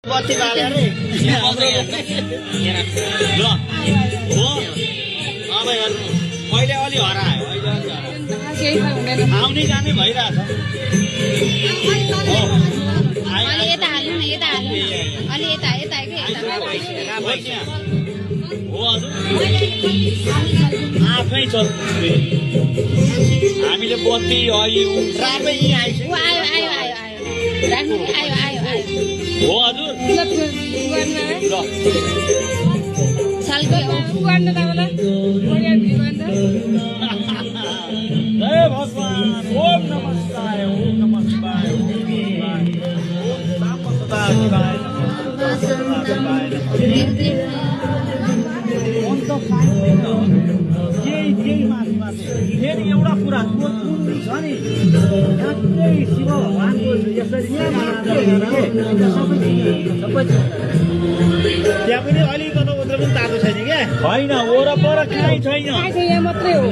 बत्ती बालेर ल हो अब हेर्नु मैले अलि हरायो आउने जाने भइरहेछ अलि यता हाल्नु न यता हाल्नु अलि यता यता के हो हजुर आफै चल हामीले बत्ती आयो रामै आइसक्यो आयो आयो आयो आयो राख्नु आयो आयो आयो हो हजुर ल सालको जय भगवान ओम नमः शिवाय ओम नमः शिवाय ओम नमः शिवाय फेरि एउटा कुरा छ नि ठ्याक्कै शिव भगवानको यसरी त्यहाँ पनि अलिकति उत्र पनि तातो छैन क्या होइन वरपर कहीँ छैन यहाँ मात्रै हो